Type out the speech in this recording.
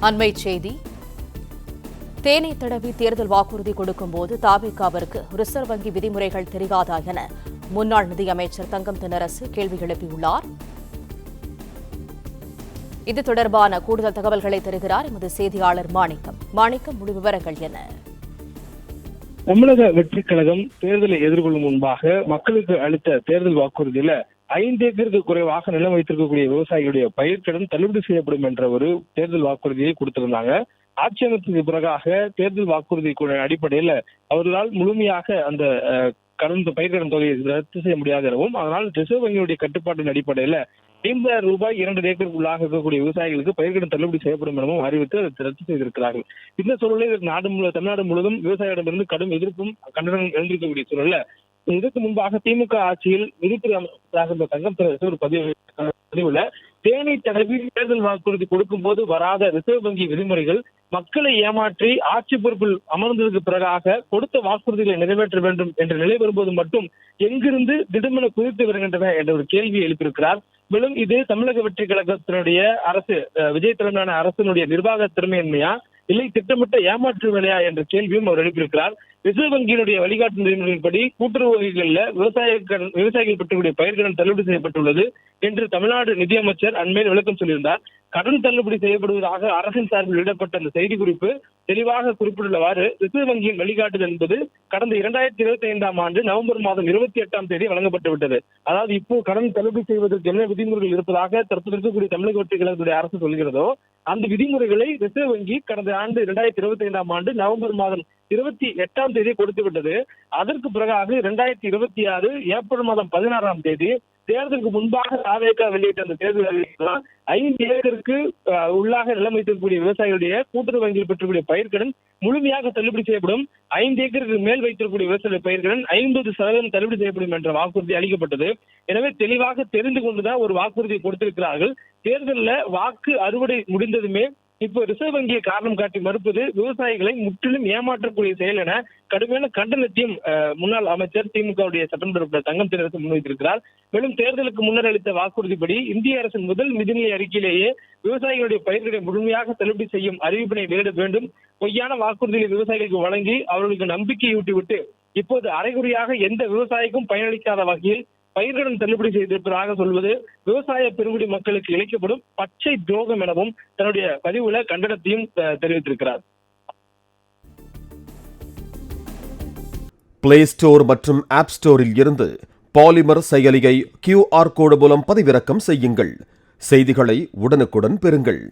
அண்மைச் செய்தி. தேனை தடவி தேர்தல் வாக்குறுதி கொடுக்கும்போது தாவேகாவிற்கு ரிசர்வ் வங்கி விதிமுறைகள் தெரியாதா என முன்னாள் நிதியமைச்சர் தங்கம் தென்னரசு கேள்வி எழுப்பியுள்ளார். இது தொடர்பான கூடுதல் தகவல்களை தருகிறார் எமது செய்தியாளர் மாணிக்கம். முழு விவரங்கள் என்ன? தமிழக வெற்றிக் கழகம் தேர்தலை எதிர்கொள்ளும் முன்பாக மக்களுக்கு அளித்த தேர்தல் வாக்குறுதியில 5 ஏக்கருக்கு குறைவாக நிலம் வைத்திருக்கக்கூடிய விவசாயிகளுடைய பயிர்க்கடன் தள்ளுபடி செய்யப்படும் என்ற ஒரு தேர்தல் வாக்குறுதியை கொடுத்திருந்தாங்க. ஆட்சி அமைச்சதுக்கு பிறகாக தேர்தல் வாக்குறுதி அடிப்படையில் அவர்களால் முழுமையாக அந்த பயிர்க்கடன் தொகையை ரத்து செய்ய முடியாது எனவும், அதனால் ரிசர்வ் வங்கியுடைய கட்டுப்பாட்டின் அடிப்படையில் 50,000 ரூபாய் 2 ஏக்கருக்குள்ளாக இருக்கக்கூடிய விவசாயிகளுக்கு பயிர்க்கடன் தள்ளுபடி செய்யப்படும் எனவும் அறிவித்து அதை ரத்து செய்திருக்கிறார்கள். இந்த சூழலில் தமிழ்நாடு முழுவதும் விவசாயிகளிடமிருந்து கடும் எதிர்ப்பும் கண்டனம் எழுந்திருக்கக்கூடிய சூழல்ல இதற்கு முன்பாக திமுக ஆட்சியில் நிதித்துறை அமைச்சராக இருந்த தங்கம் தென்னரசு ஒரு பதிவுல தேனை தடவி தேர்தல் வாக்குறுதி கொடுக்கும் போது வராத ரிசர்வ் வங்கி விதிமுறைகள் மக்களை ஏமாற்றி ஆட்சி பொறுப்பில் அமர்ந்ததற்கு பிறகாக கொடுத்த வாக்குறுதிகளை நிறைவேற்ற வேண்டும் என்ற நிலை வரும்போது மட்டும் எங்கிருந்து திடமென குதித்து வருகின்றன என்ற ஒரு கேள்வியை எழுப்பியிருக்கிறார். மேலும் இது தமிழக வெற்றி கழகத்தினுடைய அரசு, விஜய் தலைமையிலான அரசினுடைய நிர்வாக திறமையின்மையா இல்லை திட்டமிட்ட ஏமாற்று வேலையா என்ற கேள்வியும் அவர் எழுப்பியிருக்கிறார். ரிசர்வ் வங்கியினுடைய வழிகாட்டு நெறிமுறையின்படி கூட்டுறவு வங்கிகளில் விவசாயிகள் பெற்றக்கூடிய பயிர்க்கடன் தள்ளுபடி செய்யப்பட்டுள்ளது என்று தமிழ்நாடு நிதியமைச்சர் அண்மையில் விளக்கம் சொல்லியிருந்தார். கடன் தள்ளுபடி செய்யப்படுவதாக அரசின் சார்பில் வெளியிடப்பட்ட அந்த செய்திக்குறிப்பு தெளிவாக குறிப்பிட்டுள்ளவாறு ரிசர்வ் வங்கியின் வழிகாட்டுதல் என்பது கடந்த 2025 ஆண்டு நவம்பர் மாதம் 28ஆம் தேதி வழங்கப்பட்டு விட்டது. அதாவது இப்போ கடன் தள்ளுபடி செய்வதற்கு என்ன விதிமுறைகள் இருப்பதாக தற்போது இருக்கக்கூடிய தமிழக வெற்றி கழகத்துடைய அரசு சொல்கிறதோ அந்த விதிமுறைகளை ரிசர்வ் வங்கி கடந்த ஆண்டு 2025ஆம் ஆண்டு நவம்பர் மாதம் 28ஆம் தேதி கொடுத்து விட்டது. அதற்கு பிறகாக 2026 ஏப்ரல் மாதம் 16ஆம் தேதி தேர்தலுக்கு முன்பாக தாவேகா வெளியிட்ட அந்த தேர்தல் அறிக்கையில் 5 ஏக்கருக்கு உள்ளாக நிலம் வைத்திருக்கக்கூடிய விவசாயிகளுடைய கூட்டுறவு வங்கியில் பெற்றக்கூடிய பயிர்க்கடன் முழுமையாக தள்ளுபடி செய்யப்படும், 5 ஏக்கருக்கு மேல் வைத்திருக்கக்கூடிய விவசாய பயிர்க்கடன் 50% தள்ளுபடி செய்யப்படும் என்ற வாக்குறுதி அளிக்கப்பட்டது. எனவே தெளிவாக தெரிந்து கொண்டுதான் ஒரு வாக்குறுதியை கொடுத்திருக்கிறார்கள். தேர்தலில் வாக்கு அறுவடை முடிந்ததுமே இப்போ ரிசர்வ் வங்கியை காரணம் காட்டி மறுப்பது விவசாயிகளை முற்றிலும் ஏமாற்றக்கூடிய செயல் என கடுமையான கண்டனத்தையும் முன்னாள் அமைச்சர் திமுகவுடைய சட்டமன்ற உறுப்பினர் தங்கம் தென்னரசு முன்வைத்திருக்கிறார். மேலும் தேர்தலுக்கு முன்னர் அளித்த வாக்குறுதிப்படி இந்திய அரசின் முதல் நிதிநிலை அறிக்கையிலேயே விவசாயிகளுடைய பயிர்களை முழுமையாக தள்ளுபடி செய்யும் அறிவிப்பினை வெளியிட வேண்டும், பொய்யான வாக்குறுதிகளை விவசாயிகளுக்கு வழங்கி அவர்களுக்கு நம்பிக்கையூட்டிவிட்டு இப்போது அரைகுறையாக எந்த விவசாயிக்கும் பயனளிக்காத வகையில் பயிர்க்கடன் தள்ளுபடி செய்திருப்பதாக சொல்வது விவசாய பெருங்குடி மக்களுக்கு இழைக்கப்படும் பச்சை துரோகம் எனவும் தன்னுடைய பதிவுல கண்டனத்தையும் தெரிவித்திருக்கிறார். பிளே ஸ்டோர் மற்றும் ஆப் ஸ்டோரில் இருந்து பாலிமர் செயலியை QR கோடு மூலம் பதிவிறக்கம் செய்யுங்கள். செய்திகளை உடனுக்குடன் பெறுங்கள்.